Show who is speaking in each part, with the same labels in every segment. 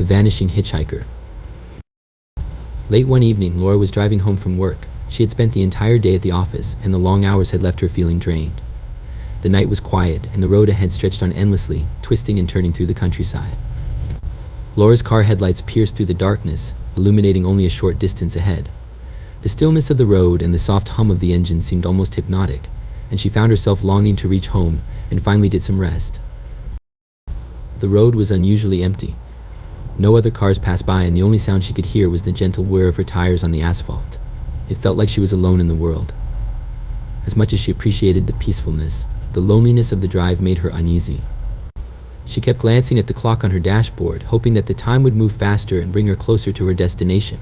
Speaker 1: The Vanishing Hitchhiker. Late one evening, Laura was driving home from work. She had spent the entire day at the office, and the long hours had left her feeling drained. The night was quiet, and the road ahead stretched on endlessly, twisting and turning through the countryside. Laura's car headlights pierced through the darkness, illuminating only a short distance ahead. The stillness of the road and the soft hum of the engine seemed almost hypnotic, and she found herself longing to reach home and finally get some rest. The road was unusually empty. No other cars passed by, and the only sound she could hear was the gentle whir of her tires on the asphalt. It felt like she was alone in the world. As much as she appreciated the peacefulness, the loneliness of the drive made her uneasy. She kept glancing at the clock on her dashboard, hoping that the time would move faster and bring her closer to her destination.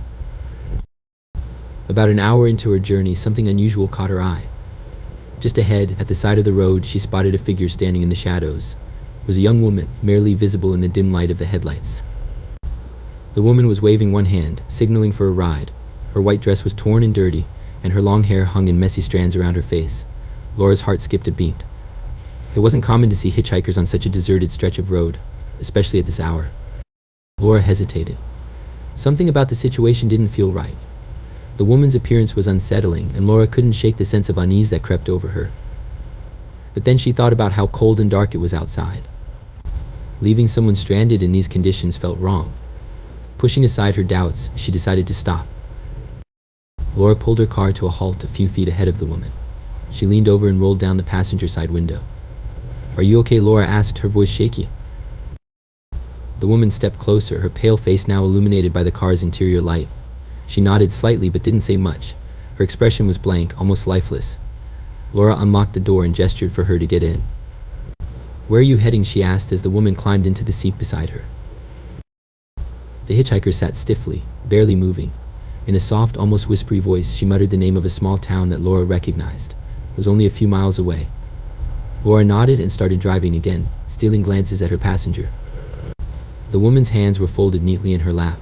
Speaker 1: About an hour into her journey, something unusual caught her eye. Just ahead, at the side of the road, she spotted a figure standing in the shadows. It was a young woman, barely visible in the dim light of the headlights. The woman was waving one hand, signaling for a ride. Her white dress was torn and dirty, and her long hair hung in messy strands around her face. Laura's heart skipped a beat. It wasn't common to see hitchhikers on such a deserted stretch of road, especially at this hour. Laura hesitated. Something about the situation didn't feel right. The woman's appearance was unsettling, and Laura couldn't shake the sense of unease that crept over her. But then she thought about how cold and dark it was outside. Leaving someone stranded in these conditions felt wrong. Pushing aside her doubts, she decided to stop. Laura pulled her car to a halt a few feet ahead of the woman. She leaned over and rolled down the passenger side window. "Are you okay?" Laura asked, her voice shaky. The woman stepped closer, her pale face now illuminated by the car's interior light. She nodded slightly but didn't say much. Her expression was blank, almost lifeless. Laura unlocked the door and gestured for her to get in. "Where are you heading?" she asked as the woman climbed into the seat beside her. The hitchhiker sat stiffly, barely moving. In a soft, almost whispery voice, she muttered the name of a small town that Laura recognized. It was only a few miles away. Laura nodded and started driving again, stealing glances at her passenger. The woman's hands were folded neatly in her lap,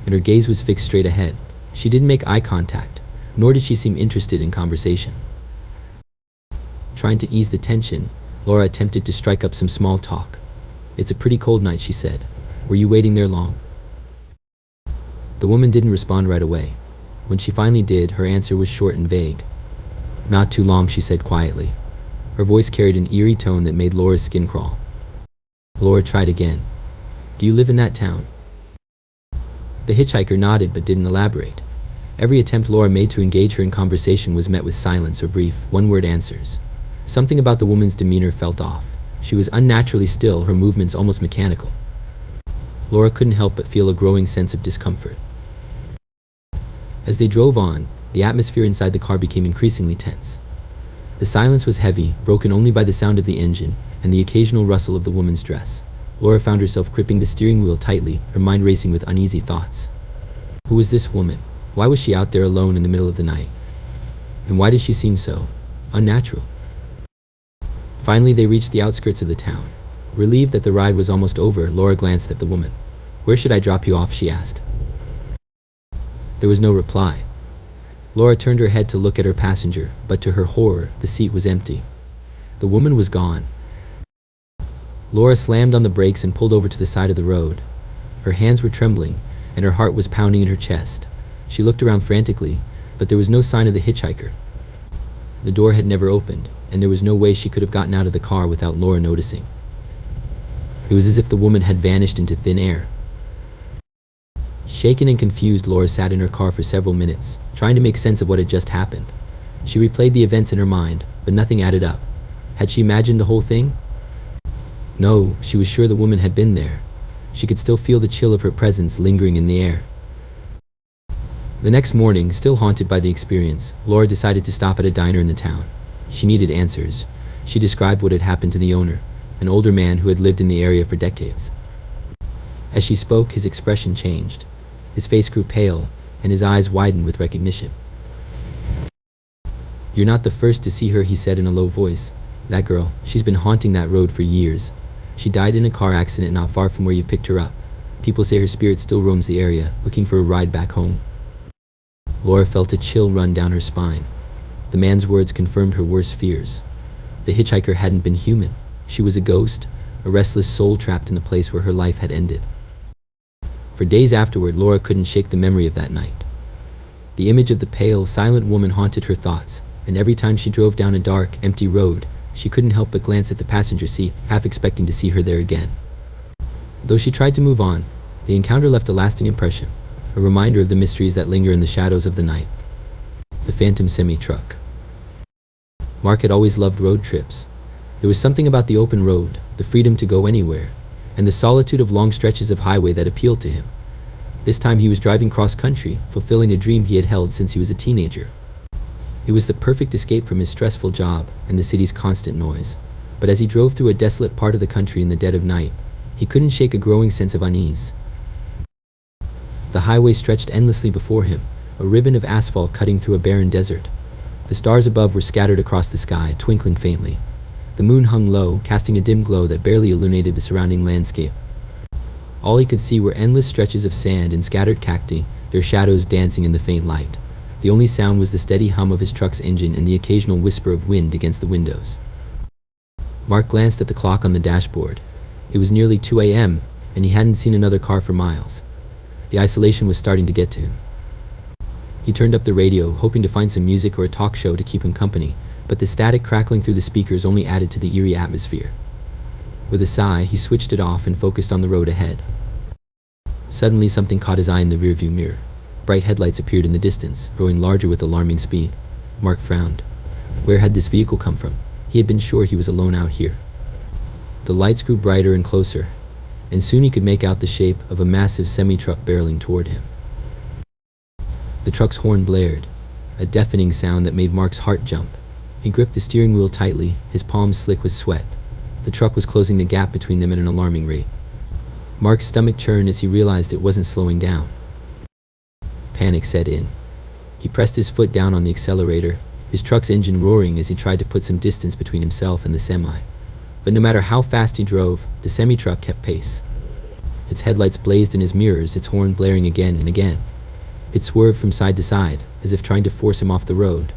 Speaker 1: and her gaze was fixed straight ahead. She didn't make eye contact, nor did she seem interested in conversation. Trying to ease the tension, Laura attempted to strike up some small talk. "It's a pretty cold night," she said. "Were you waiting there long?" The woman didn't respond right away. When she finally did, her answer was short and vague. "Not too long," she said quietly. Her voice carried an eerie tone that made Laura's skin crawl. Laura tried again. "Do you live in that town?" The hitchhiker nodded but didn't elaborate. Every attempt Laura made to engage her in conversation was met with silence or brief, one-word answers. Something about the woman's demeanor felt off. She was unnaturally still, her movements almost mechanical. Laura couldn't help but feel a growing sense of discomfort. As they drove on, the atmosphere inside the car became increasingly tense. The silence was heavy, broken only by the sound of the engine and the occasional rustle of the woman's dress. Laura found herself gripping the steering wheel tightly, her mind racing with uneasy thoughts. Who was this woman? Why was she out there alone in the middle of the night? And why did she seem so unnatural? Finally, they reached the outskirts of the town. Relieved that the ride was almost over, Laura glanced at the woman. "Where should I drop you off?" she asked. There was no reply. Laura turned her head to look at her passenger, but to her horror, the seat was empty. The woman was gone. Laura slammed on the brakes and pulled over to the side of the road. Her hands were trembling, and her heart was pounding in her chest. She looked around frantically, but there was no sign of the hitchhiker. The door had never opened, and there was no way she could have gotten out of the car without Laura noticing. It was as if the woman had vanished into thin air. Shaken and confused, Laura sat in her car for several minutes, trying to make sense of what had just happened. She replayed the events in her mind, but nothing added up. Had she imagined the whole thing? No, she was sure the woman had been there. She could still feel the chill of her presence lingering in the air. The next morning, still haunted by the experience, Laura decided to stop at a diner in the town. She needed answers. She described what had happened to the owner, an older man who had lived in the area for decades. As she spoke, his expression changed. His face grew pale, and his eyes widened with recognition. "You're not the first to see her," he said in a low voice. "That girl, she's been haunting that road for years. She died in a car accident not far from where you picked her up. People say her spirit still roams the area, looking for a ride back home." Laura felt a chill run down her spine. The man's words confirmed her worst fears. The hitchhiker hadn't been human. She was a ghost, a restless soul trapped in the place where her life had ended. For days afterward, Laura couldn't shake the memory of that night. The image of the pale, silent woman haunted her thoughts, and every time she drove down a dark, empty road, she couldn't help but glance at the passenger seat, half expecting to see her there again. Though she tried to move on, the encounter left a lasting impression, a reminder of the mysteries that linger in the shadows of the night. The phantom semi-truck. Mark had always loved road trips. There was something about the open road, the freedom to go anywhere, and the solitude of long stretches of highway that appealed to him. This time he was driving cross-country, fulfilling a dream he had held since he was a teenager. It was the perfect escape from his stressful job and the city's constant noise. But as he drove through a desolate part of the country in the dead of night, he couldn't shake a growing sense of unease. The highway stretched endlessly before him, a ribbon of asphalt cutting through a barren desert. The stars above were scattered across the sky, twinkling faintly. The moon hung low, casting a dim glow that barely illuminated the surrounding landscape. All he could see were endless stretches of sand and scattered cacti, their shadows dancing in the faint light. The only sound was the steady hum of his truck's engine and the occasional whisper of wind against the windows. Mark glanced at the clock on the dashboard. It was nearly 2 a.m., and he hadn't seen another car for miles. The isolation was starting to get to him. He turned up the radio, hoping to find some music or a talk show to keep him company, but the static crackling through the speakers only added to the eerie atmosphere. With a sigh, he switched it off and focused on the road ahead. Suddenly, something caught his eye in the rearview mirror. Bright headlights appeared in the distance, growing larger with alarming speed. Mark frowned. Where had this vehicle come from? He had been sure he was alone out here. The lights grew brighter and closer, and soon he could make out the shape of a massive semi-truck barreling toward him. The truck's horn blared, a deafening sound that made Mark's heart jump. He gripped the steering wheel tightly, his palms slick with sweat. The truck was closing the gap between them at an alarming rate. Mark's stomach churned as he realized it wasn't slowing down. Panic set in. He pressed his foot down on the accelerator, his truck's engine roaring as he tried to put some distance between himself and the semi. But no matter how fast he drove, the semi-truck kept pace. Its headlights blazed in his mirrors, its horn blaring again and again. It swerved from side to side, as if trying to force him off the road.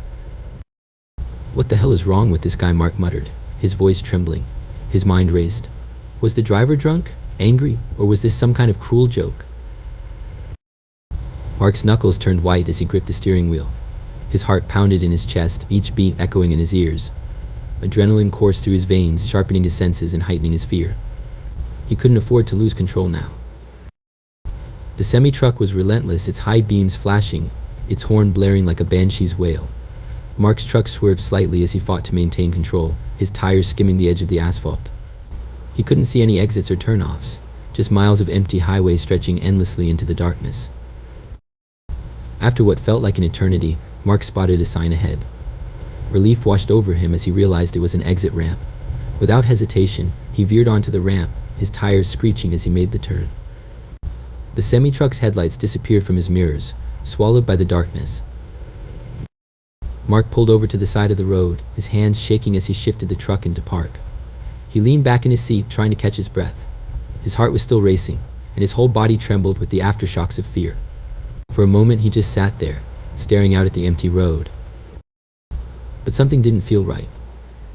Speaker 1: "What the hell is wrong with this guy?" Mark muttered, his voice trembling. His mind raced. Was the driver drunk, angry, or was this some kind of cruel joke? Mark's knuckles turned white as he gripped the steering wheel. His heart pounded in his chest, each beat echoing in his ears. Adrenaline coursed through his veins, sharpening his senses and heightening his fear. He couldn't afford to lose control now. The semi-truck was relentless, its high beams flashing, its horn blaring like a banshee's wail. Mark's truck swerved slightly as he fought to maintain control, his tires skimming the edge of the asphalt. He couldn't see any exits or turnoffs, just miles of empty highway stretching endlessly into the darkness. After what felt like an eternity, Mark spotted a sign ahead. Relief washed over him as he realized it was an exit ramp. Without hesitation, he veered onto the ramp, his tires screeching as he made the turn. The semi-truck's headlights disappeared from his mirrors, swallowed by the darkness. Mark pulled over to the side of the road, his hands shaking as he shifted the truck into park. He leaned back in his seat, trying to catch his breath. His heart was still racing, and his whole body trembled with the aftershocks of fear. For a moment, he just sat there, staring out at the empty road. But something didn't feel right.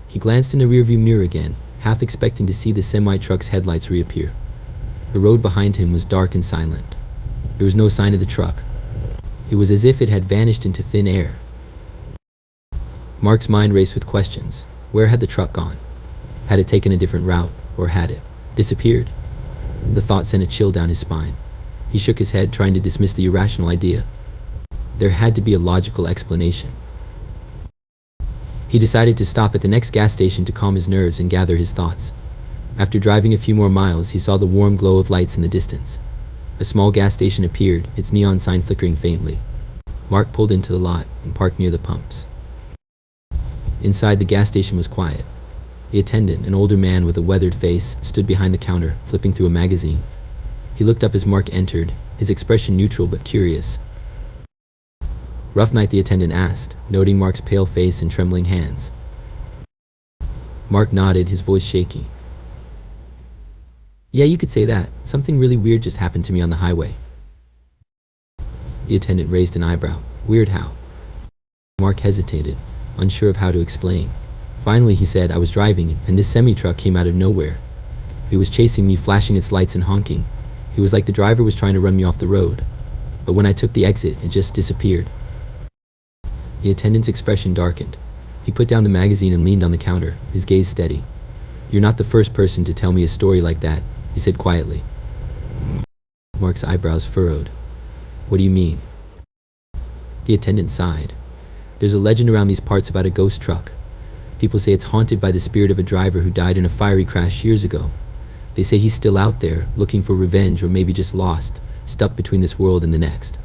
Speaker 1: He glanced in the rearview mirror again, half expecting to see the semi-truck's headlights reappear. The road behind him was dark and silent. There was no sign of the truck. It was as if it had vanished into thin air. Mark's mind raced with questions. Where had the truck gone? Had it taken a different route, or had it disappeared? The thought sent a chill down his spine. He shook his head, trying to dismiss the irrational idea. There had to be a logical explanation. He decided to stop at the next gas station to calm his nerves and gather his thoughts. After driving a few more miles, he saw the warm glow of lights in the distance. A small gas station appeared, its neon sign flickering faintly. Mark pulled into the lot and parked near the pumps. Inside, the gas station was quiet. The attendant, an older man with a weathered face, stood behind the counter, flipping through a magazine. He looked up as Mark entered, his expression neutral but curious. "Rough night?" the attendant asked, noting Mark's pale face and trembling hands. Mark nodded, his voice shaky. "Yeah, you could say that. Something really weird just happened to me on the highway." The attendant raised an eyebrow. "Weird how?" Mark hesitated, unsure of how to explain. Finally, he said, "I was driving, and this semi-truck came out of nowhere. It was chasing me, flashing its lights and honking. It was like the driver was trying to run me off the road. But when I took the exit, it just disappeared. The attendant's expression darkened. He put down the magazine and leaned on the counter, his gaze steady. "You're not the first person to tell me a story like that," he said quietly. Mark's eyebrows furrowed. "What do you mean?" The attendant sighed. "There's a legend around these parts about a ghost truck. People say it's haunted by the spirit of a driver who died in a fiery crash years ago. They say he's still out there, looking for revenge or maybe just lost, stuck between this world and the next."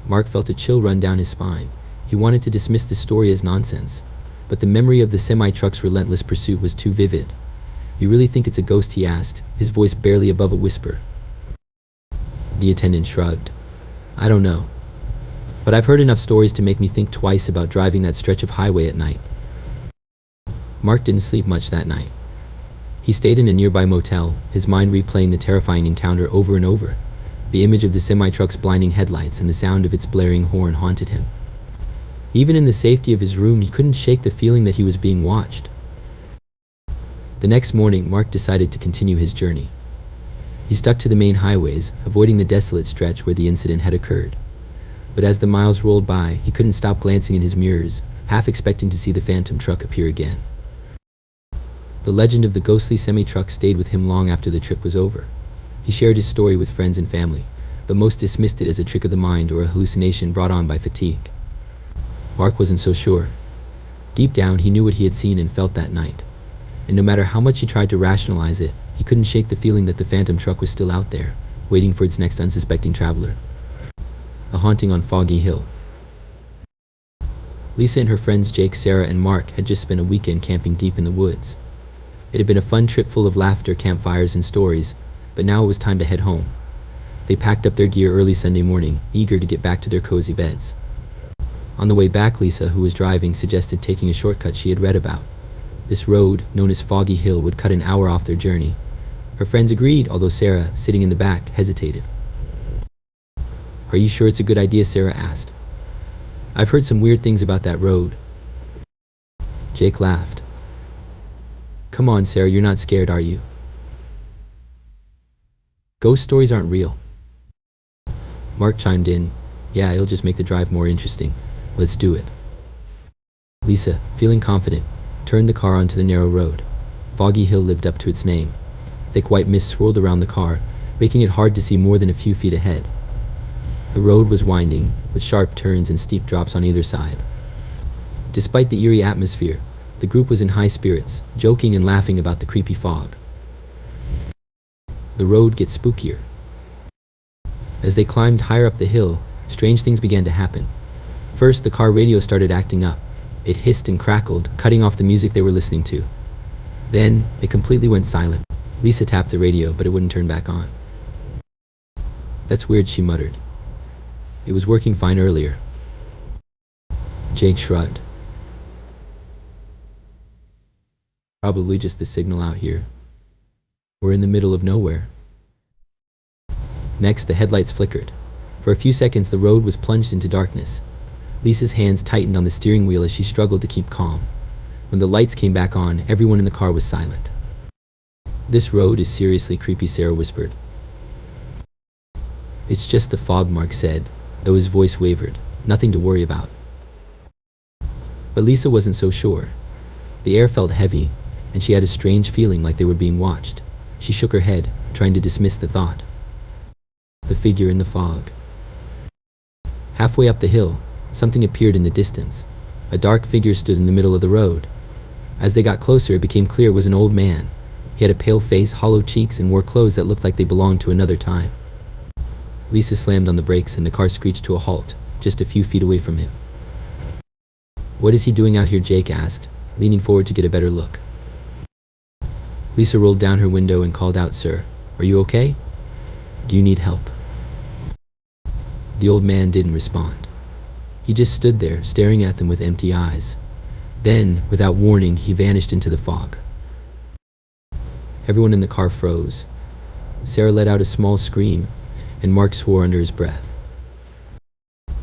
Speaker 1: Mark felt a chill run down his spine. He wanted to dismiss the story as nonsense, but the memory of the semi-truck's relentless pursuit was too vivid. "You really think it's a ghost?" he asked, his voice barely above a whisper. The attendant shrugged. "I don't know. But I've heard enough stories to make me think twice about driving that stretch of highway at night." Mark didn't sleep much that night. He stayed in a nearby motel, his mind replaying the terrifying encounter over and over. The image of the semi-truck's blinding headlights and the sound of its blaring horn haunted him. Even in the safety of his room, he couldn't shake the feeling that he was being watched. The next morning, Mark decided to continue his journey. He stuck to the main highways, avoiding the desolate stretch where the incident had occurred. But as the miles rolled by, he couldn't stop glancing in his mirrors, half expecting to see the phantom truck appear again. The legend of the ghostly semi-truck stayed with him long after the trip was over. He shared his story with friends and family, but most dismissed it as a trick of the mind or a hallucination brought on by fatigue. Mark wasn't so sure. Deep down, he knew what he had seen and felt that night. And no matter how much he tried to rationalize it, he couldn't shake the feeling that the phantom truck was still out there, waiting for its next unsuspecting traveler. A haunting on Foggy Hill. Lisa and her friends Jake, Sarah, and Mark had just spent a weekend camping deep in the woods. It had been a fun trip full of laughter, campfires, and stories, but now it was time to head home. They packed up their gear early Sunday morning, eager to get back to their cozy beds. On the way back, Lisa, who was driving, suggested taking a shortcut she had read about. This road, known as Foggy Hill, would cut an hour off their journey. Her friends agreed, although Sarah, sitting in the back, hesitated. "Are you sure it's a good idea?" Sarah asked. "I've heard some weird things about that road." Jake laughed. "Come on, Sarah, you're not scared, are you? Ghost stories aren't real." Mark chimed in. "Yeah, it'll just make the drive more interesting. Let's do it." Lisa, feeling confident, turned the car onto the narrow road. Foggy Hill lived up to its name. Thick white mist swirled around the car, making it hard to see more than a few feet ahead. The road was winding, with sharp turns and steep drops on either side. Despite the eerie atmosphere, the group was in high spirits, joking and laughing about the creepy fog. The road gets spookier. As they climbed higher up the hill, strange things began to happen. First, the car radio started acting up. It hissed and crackled, cutting off the music they were listening to. Then, it completely went silent. Lisa tapped the radio, but it wouldn't turn back on. "That's weird," she muttered. "It was working fine earlier." Jake shrugged. "Probably just the signal out here. We're in the middle of nowhere." Next, the headlights flickered. For a few seconds, the road was plunged into darkness. Lisa's hands tightened on the steering wheel as she struggled to keep calm. When the lights came back on, everyone in the car was silent. "This road is seriously creepy," Sarah whispered. "It's just the fog," Mark said, though his voice wavered. "Nothing to worry about." But Lisa wasn't so sure. The air felt heavy, and she had a strange feeling like they were being watched. She shook her head, trying to dismiss the thought. The figure in the fog. Halfway up the hill, something appeared in the distance. A dark figure stood in the middle of the road. As they got closer, it became clear it was an old man. He had a pale face, hollow cheeks, and wore clothes that looked like they belonged to another time. Lisa slammed on the brakes and the car screeched to a halt, just a few feet away from him. "What is he doing out here?" Jake asked, leaning forward to get a better look. Lisa rolled down her window and called out, "Sir, are you okay? Do you need help?" The old man didn't respond. He just stood there, staring at them with empty eyes. Then, without warning, he vanished into the fog. Everyone in the car froze. Sarah let out a small scream, and Mark swore under his breath.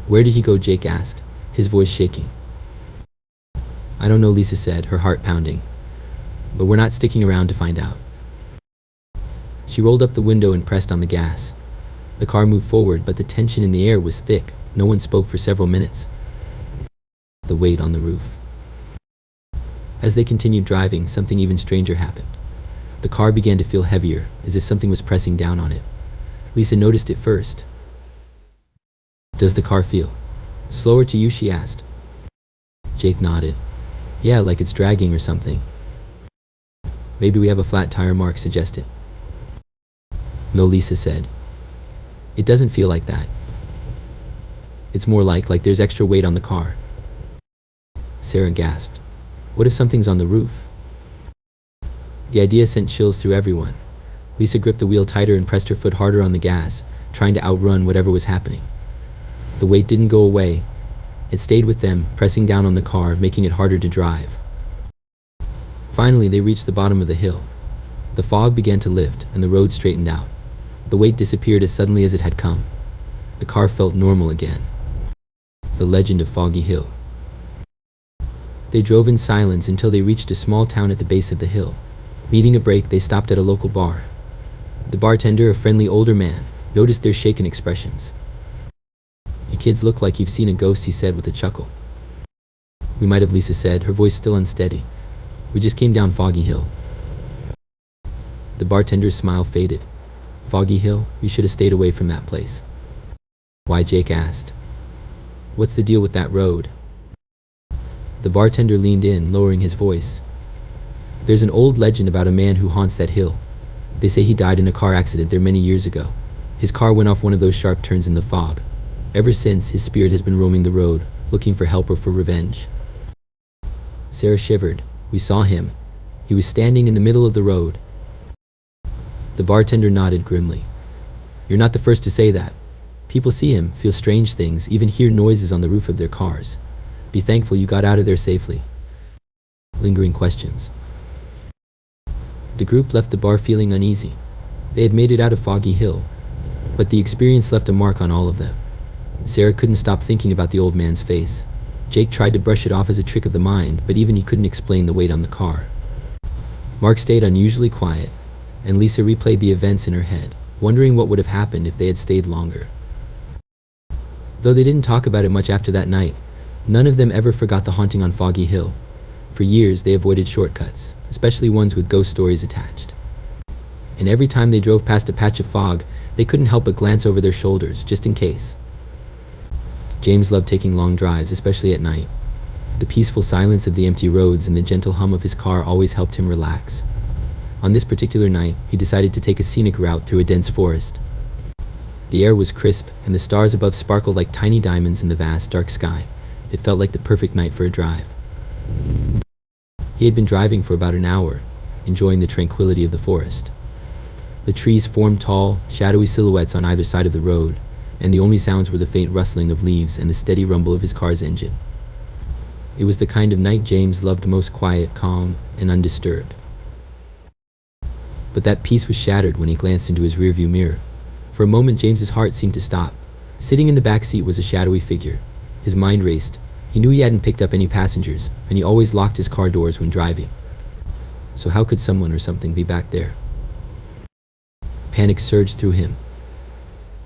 Speaker 1: "Where did he go?" Jake asked, his voice shaking. "I don't know," Lisa said, her heart pounding. "But we're not sticking around to find out." She rolled up the window and pressed on the gas. The car moved forward, but the tension in the air was thick. No one spoke for several minutes. The weight on the roof. As they continued driving, something even stranger happened. The car began to feel heavier, as if something was pressing down on it. Lisa noticed it first. "Does the car feel slower to you?" she asked. Jake nodded. "Yeah, like it's dragging or something." "Maybe we have a flat tire," Mark suggested. "No," Lisa said. "It doesn't feel like that. It's more like there's extra weight on the car." Sarah gasped. "What if something's on the roof?" The idea sent chills through everyone. Lisa gripped the wheel tighter and pressed her foot harder on the gas, trying to outrun whatever was happening. The weight didn't go away. It stayed with them, pressing down on the car, making it harder to drive. Finally, they reached the bottom of the hill. The fog began to lift, and the road straightened out. The weight disappeared as suddenly as it had come. The car felt normal again. The legend of Foggy Hill. They drove in silence until they reached a small town at the base of the hill. Needing a break, they stopped at a local bar. The bartender, a friendly older man, noticed their shaken expressions. "You kids look like you've seen a ghost," he said with a chuckle. "We might have," Lisa said, her voice still unsteady. "We just came down Foggy Hill." The bartender's smile faded. "Foggy Hill? You should have stayed away from that place." "Why?" Jake asked. "What's the deal with that road?" The bartender leaned in, lowering his voice. "There's an old legend about a man who haunts that hill. They say he died in a car accident there many years ago. His car went off one of those sharp turns in the fog. Ever since, his spirit has been roaming the road, looking for help or for revenge." Sarah shivered. "We saw him. He was standing in the middle of the road." The bartender nodded grimly. "You're not the first to say that. People see him, feel strange things, even hear noises on the roof of their cars. Be thankful you got out of there safely." Lingering questions. The group left the bar feeling uneasy. They had made it out of Foggy Hill, but the experience left a mark on all of them. Sarah couldn't stop thinking about the old man's face. Jake tried to brush it off as a trick of the mind, but even he couldn't explain the weight on the car. Mark stayed unusually quiet, and Lisa replayed the events in her head, wondering what would have happened if they had stayed longer. Though they didn't talk about it much after that night, none of them ever forgot the haunting on Foggy Hill. For years, they avoided shortcuts, especially ones with ghost stories attached. And every time they drove past a patch of fog, they couldn't help but glance over their shoulders, just in case. James loved taking long drives, especially at night. The peaceful silence of the empty roads and the gentle hum of his car always helped him relax. On this particular night, he decided to take a scenic route through a dense forest. The air was crisp, and the stars above sparkled like tiny diamonds in the vast, dark sky. It felt like the perfect night for a drive. He had been driving for about an hour, enjoying the tranquility of the forest. The trees formed tall, shadowy silhouettes on either side of the road, and the only sounds were the faint rustling of leaves and the steady rumble of his car's engine. It was the kind of night James loved most, quiet, calm, and undisturbed. But that peace was shattered when he glanced into his rearview mirror. For a moment, James's heart seemed to stop. Sitting in the back seat was a shadowy figure. His mind raced. He knew he hadn't picked up any passengers, and he always locked his car doors when driving. So how could someone or something be back there? Panic surged through him.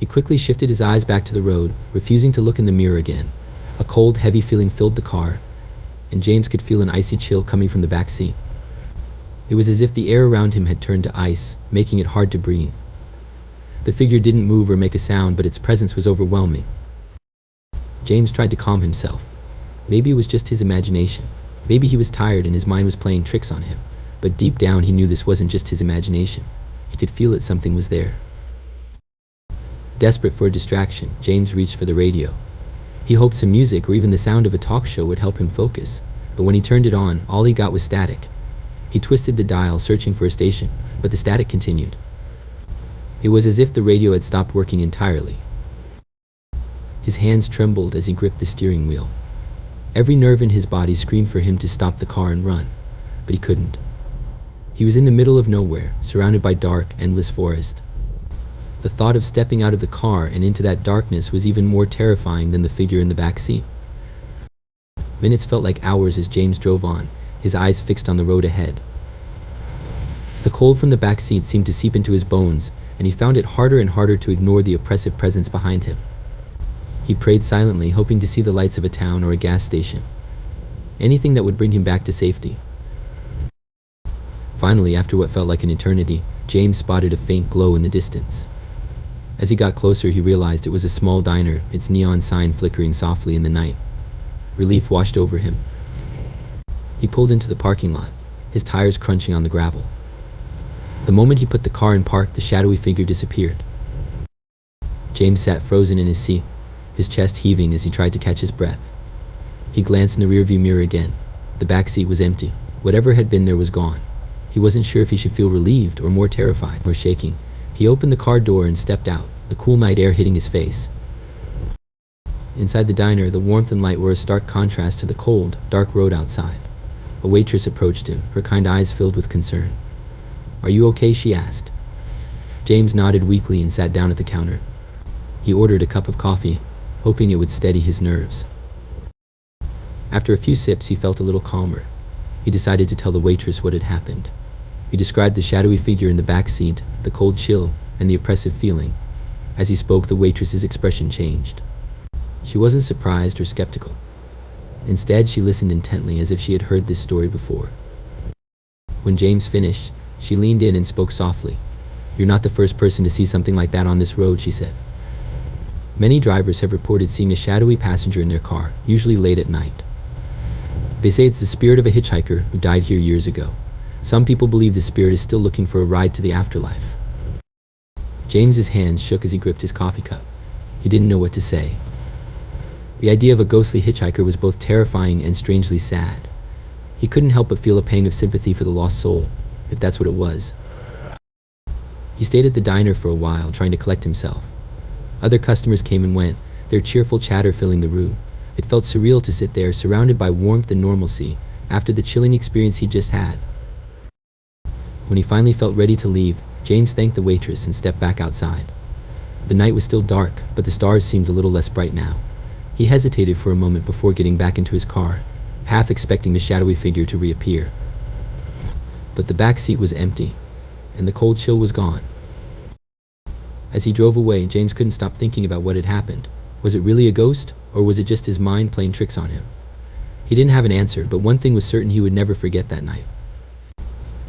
Speaker 1: He quickly shifted his eyes back to the road, refusing to look in the mirror again. A cold, heavy feeling filled the car, and James could feel an icy chill coming from the back seat. It was as if the air around him had turned to ice, making it hard to breathe. The figure didn't move or make a sound, but its presence was overwhelming. James tried to calm himself. Maybe it was just his imagination. Maybe he was tired and his mind was playing tricks on him. But deep down, he knew this wasn't just his imagination. He could feel that something was there. Desperate for a distraction, James reached for the radio. He hoped some music or even the sound of a talk show would help him focus. But when he turned it on, all he got was static. He twisted the dial, searching for a station, but the static continued. It was as if the radio had stopped working entirely. His hands trembled as he gripped the steering wheel. Every nerve in his body screamed for him to stop the car and run, but he couldn't. He was in the middle of nowhere, surrounded by dark, endless forest. The thought of stepping out of the car and into that darkness was even more terrifying than the figure in the back seat. Minutes felt like hours as James drove on, his eyes fixed on the road ahead. The cold from the back seat seemed to seep into his bones, and he found it harder and harder to ignore the oppressive presence behind him. He prayed silently, hoping to see the lights of a town or a gas station. Anything that would bring him back to safety. Finally, after what felt like an eternity, James spotted a faint glow in the distance. As he got closer, he realized it was a small diner, its neon sign flickering softly in the night. Relief washed over him. He pulled into the parking lot, his tires crunching on the gravel. The moment he put the car in park, the shadowy figure disappeared. James sat frozen in his seat, his chest heaving as he tried to catch his breath. He glanced in the rearview mirror again. The back seat was empty. Whatever had been there was gone. He wasn't sure if he should feel relieved or more terrified or shaking. He opened the car door and stepped out, the cool night air hitting his face. Inside the diner, the warmth and light were a stark contrast to the cold, dark road outside. A waitress approached him, her kind eyes filled with concern. "Are you okay?" she asked. James nodded weakly and sat down at the counter. He ordered a cup of coffee, hoping it would steady his nerves. After a few sips, he felt a little calmer. He decided to tell the waitress what had happened. He described the shadowy figure in the back seat, the cold chill, and the oppressive feeling. As he spoke, the waitress's expression changed. She wasn't surprised or skeptical. Instead, she listened intently as if she had heard this story before. When James finished, she leaned in and spoke softly. "You're not the first person to see something like that on this road," she said. Many drivers have reported seeing a shadowy passenger in their car, usually late at night. They say it's the spirit of a hitchhiker who died here years ago. Some people believe the spirit is still looking for a ride to the afterlife. James's hands shook as he gripped his coffee cup. He didn't know what to say. The idea of a ghostly hitchhiker was both terrifying and strangely sad. He couldn't help but feel a pang of sympathy for the lost soul, if that's what it was. He stayed at the diner for a while, trying to collect himself. Other customers came and went, their cheerful chatter filling the room. It felt surreal to sit there, surrounded by warmth and normalcy, after the chilling experience he'd just had. When he finally felt ready to leave, James thanked the waitress and stepped back outside. The night was still dark, but the stars seemed a little less bright now. He hesitated for a moment before getting back into his car, half expecting the shadowy figure to reappear. But the back seat was empty, and the cold chill was gone. As he drove away, James couldn't stop thinking about what had happened. Was it really a ghost, or was it just his mind playing tricks on him? He didn't have an answer, but one thing was certain: he would never forget that night.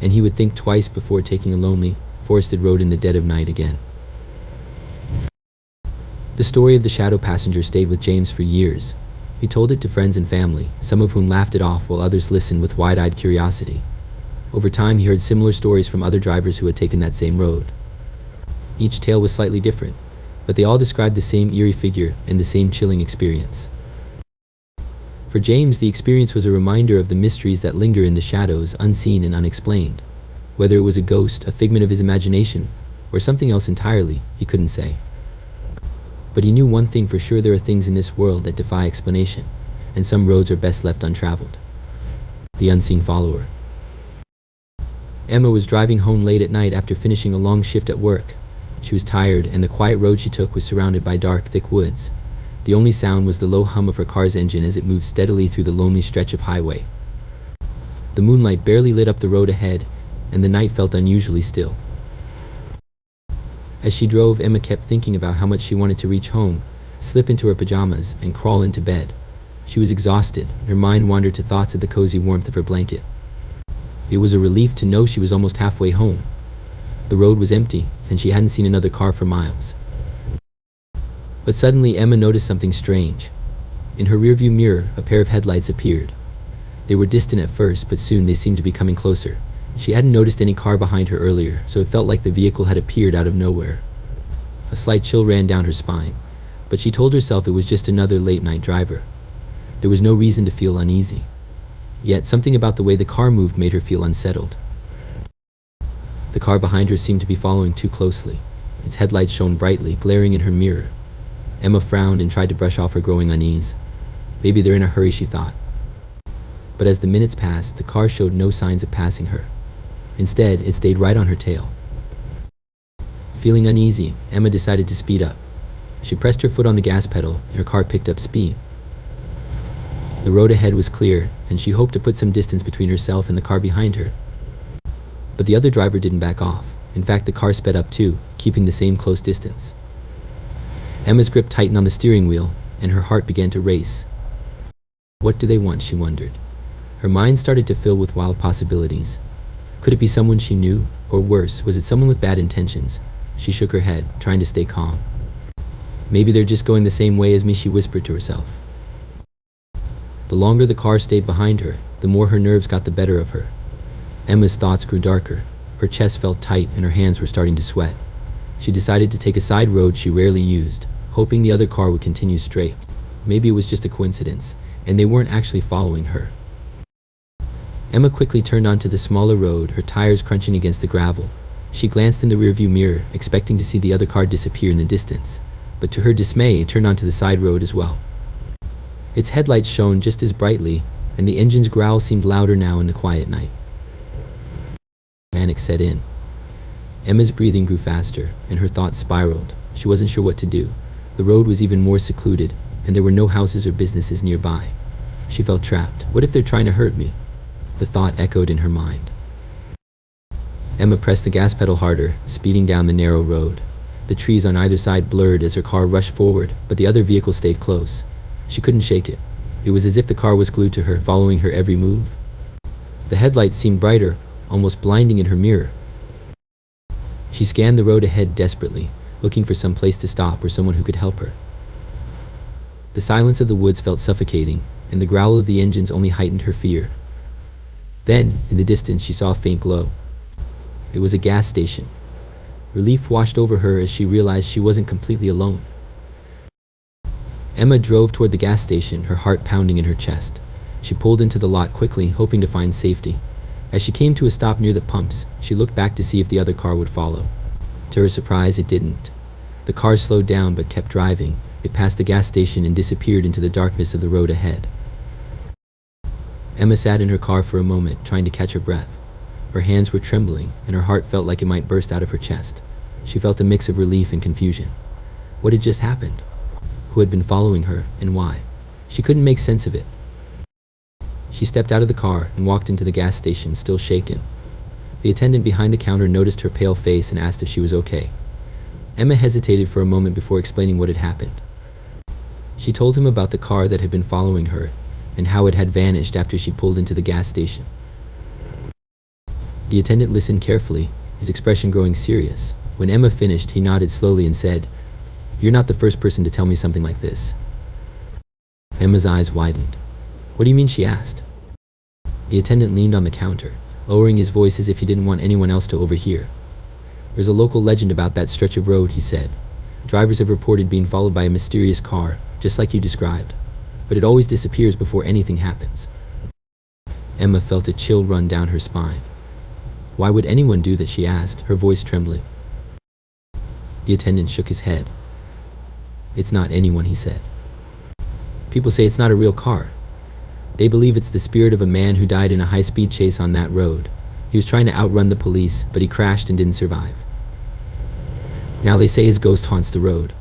Speaker 1: And he would think twice before taking a lonely, forested road in the dead of night again. The story of the shadow passenger stayed with James for years. He told it to friends and family, some of whom laughed it off while others listened with wide-eyed curiosity. Over time, he heard similar stories from other drivers who had taken that same road. Each tale was slightly different, but they all described the same eerie figure and the same chilling experience. For James, the experience was a reminder of the mysteries that linger in the shadows, unseen and unexplained. Whether it was a ghost, a figment of his imagination, or something else entirely, he couldn't say. But he knew one thing for sure: there are things in this world that defy explanation, and some roads are best left untraveled. The unseen follower. Emma was driving home late at night after finishing a long shift at work. She was tired, and the quiet road she took was surrounded by dark, thick woods. The only sound was the low hum of her car's engine as it moved steadily through the lonely stretch of highway. The moonlight barely lit up the road ahead, and the night felt unusually still. As she drove, Emma kept thinking about how much she wanted to reach home, slip into her pajamas, and crawl into bed. She was exhausted, and her mind wandered to thoughts of the cozy warmth of her blanket. It was a relief to know she was almost halfway home. The road was empty, and she hadn't seen another car for miles. But suddenly, Emma noticed something strange. In her rearview mirror, a pair of headlights appeared. They were distant at first, but soon they seemed to be coming closer. She hadn't noticed any car behind her earlier, so it felt like the vehicle had appeared out of nowhere. A slight chill ran down her spine, but she told herself it was just another late-night driver. There was no reason to feel uneasy. Yet something about the way the car moved made her feel unsettled. The car behind her seemed to be following too closely. Its headlights shone brightly, glaring in her mirror. Emma frowned and tried to brush off her growing unease. Maybe they're in a hurry, she thought. But as the minutes passed, the car showed no signs of passing her. Instead, it stayed right on her tail. Feeling uneasy, Emma decided to speed up. She pressed her foot on the gas pedal, and her car picked up speed. The road ahead was clear, and she hoped to put some distance between herself and the car behind her. But the other driver didn't back off. In fact, the car sped up too, keeping the same close distance. Emma's grip tightened on the steering wheel, and her heart began to race. What do they want, she wondered. Her mind started to fill with wild possibilities. Could it be someone she knew? Or worse, was it someone with bad intentions? She shook her head, trying to stay calm. Maybe they're just going the same way as me, she whispered to herself. The longer the car stayed behind her, the more her nerves got the better of her. Emma's thoughts grew darker. Her chest felt tight and her hands were starting to sweat. She decided to take a side road she rarely used, hoping the other car would continue straight. Maybe it was just a coincidence, and they weren't actually following her. Emma quickly turned onto the smaller road, her tires crunching against the gravel. She glanced in the rearview mirror, expecting to see the other car disappear in the distance, but to her dismay, it turned onto the side road as well. Its headlights shone just as brightly, and the engine's growl seemed louder now in the quiet night. Panic set in. Emma's breathing grew faster, and her thoughts spiraled. She wasn't sure what to do. The road was even more secluded, and there were no houses or businesses nearby. She felt trapped. What if they're trying to hurt me? The thought echoed in her mind. Emma pressed the gas pedal harder, speeding down the narrow road. The trees on either side blurred as her car rushed forward, but the other vehicle stayed close. She couldn't shake it. It was as if the car was glued to her, following her every move. The headlights seemed brighter, almost blinding in her mirror. She scanned the road ahead desperately, looking for some place to stop or someone who could help her. The silence of the woods felt suffocating, and the growl of the engines only heightened her fear. Then, in the distance, she saw a faint glow. It was a gas station. Relief washed over her as she realized she wasn't completely alone. Emma drove toward the gas station, her heart pounding in her chest. She pulled into the lot quickly, hoping to find safety. As she came to a stop near the pumps, she looked back to see if the other car would follow. To her surprise, it didn't. The car slowed down but kept driving. It passed the gas station and disappeared into the darkness of the road ahead. Emma sat in her car for a moment, trying to catch her breath. Her hands were trembling, and her heart felt like it might burst out of her chest. She felt a mix of relief and confusion. What had just happened? Who had been following her, and why? She couldn't make sense of it. She stepped out of the car and walked into the gas station, still shaken. The attendant behind the counter noticed her pale face and asked if she was okay. Emma hesitated for a moment before explaining what had happened. She told him about the car that had been following her, and how it had vanished after she pulled into the gas station. The attendant listened carefully, his expression growing serious. When Emma finished, he nodded slowly and said, "You're not the first person to tell me something like this." Emma's eyes widened. "What do you mean?" she asked. The attendant leaned on the counter, lowering his voice as if he didn't want anyone else to overhear. "There's a local legend about that stretch of road," he said. "Drivers have reported being followed by a mysterious car, just like you described. But it always disappears before anything happens." Emma felt a chill run down her spine. "Why would anyone do that?" she asked, her voice trembling. The attendant shook his head. "It's not anyone," he said. "People say it's not a real car. They believe it's the spirit of a man who died in a high-speed chase on that road. He was trying to outrun the police, but he crashed and didn't survive. Now they say his ghost haunts the road,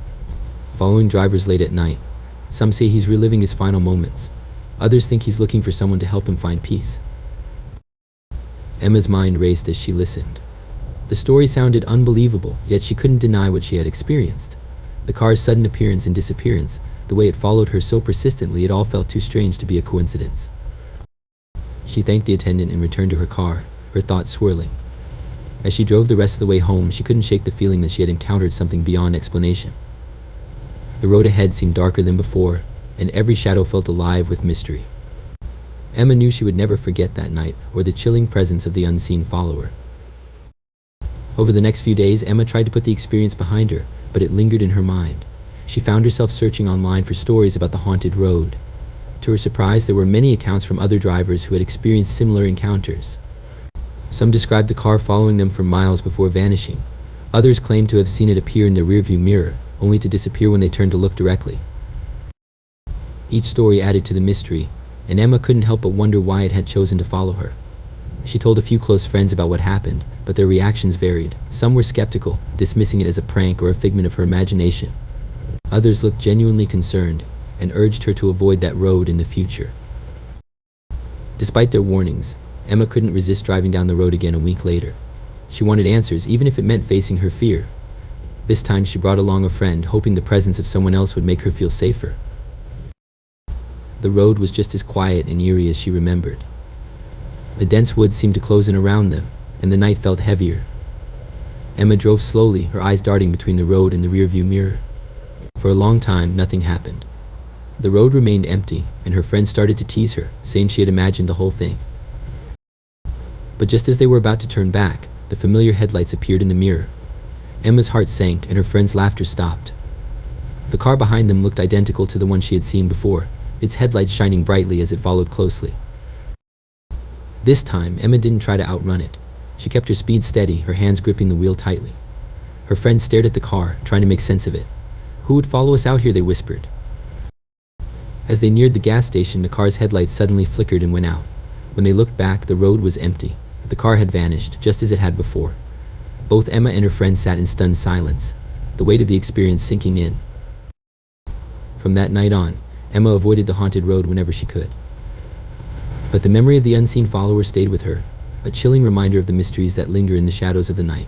Speaker 1: following drivers late at night. Some say he's reliving his final moments. Others think he's looking for someone to help him find peace." Emma's mind raced as she listened. The story sounded unbelievable, yet she couldn't deny what she had experienced. The car's sudden appearance and disappearance, the way it followed her so persistently, it all felt too strange to be a coincidence. She thanked the attendant and returned to her car, her thoughts swirling. As she drove the rest of the way home, she couldn't shake the feeling that she had encountered something beyond explanation. The road ahead seemed darker than before, and every shadow felt alive with mystery. Emma knew she would never forget that night, or the chilling presence of the unseen follower. Over the next few days, Emma tried to put the experience behind her, but it lingered in her mind. She found herself searching online for stories about the haunted road. To her surprise, there were many accounts from other drivers who had experienced similar encounters. Some described the car following them for miles before vanishing. Others claimed to have seen it appear in their rearview mirror, only to disappear when they turned to look directly. Each story added to the mystery, and Emma couldn't help but wonder why it had chosen to follow her. She told a few close friends about what happened, but their reactions varied. Some were skeptical, dismissing it as a prank or a figment of her imagination. Others looked genuinely concerned and urged her to avoid that road in the future. Despite their warnings, Emma couldn't resist driving down the road again a week later. She wanted answers, even if it meant facing her fear. This time she brought along a friend, hoping the presence of someone else would make her feel safer. The road was just as quiet and eerie as she remembered. The dense woods seemed to close in around them, and the night felt heavier. Emma drove slowly, her eyes darting between the road and the rearview mirror. For a long time, nothing happened. The road remained empty, and her friend started to tease her, saying she had imagined the whole thing. But just as they were about to turn back, the familiar headlights appeared in the mirror. Emma's heart sank, and her friend's laughter stopped. The car behind them looked identical to the one she had seen before, its headlights shining brightly as it followed closely. This time, Emma didn't try to outrun it. She kept her speed steady, her hands gripping the wheel tightly. Her friend stared at the car, trying to make sense of it. "Who would follow us out here?" they whispered. As they neared the gas station, the car's headlights suddenly flickered and went out. When they looked back, the road was empty. The car had vanished, just as it had before. Both Emma and her friend sat in stunned silence, the weight of the experience sinking in. From that night on, Emma avoided the haunted road whenever she could. But the memory of the unseen follower stayed with her, a chilling reminder of the mysteries that linger in the shadows of the night.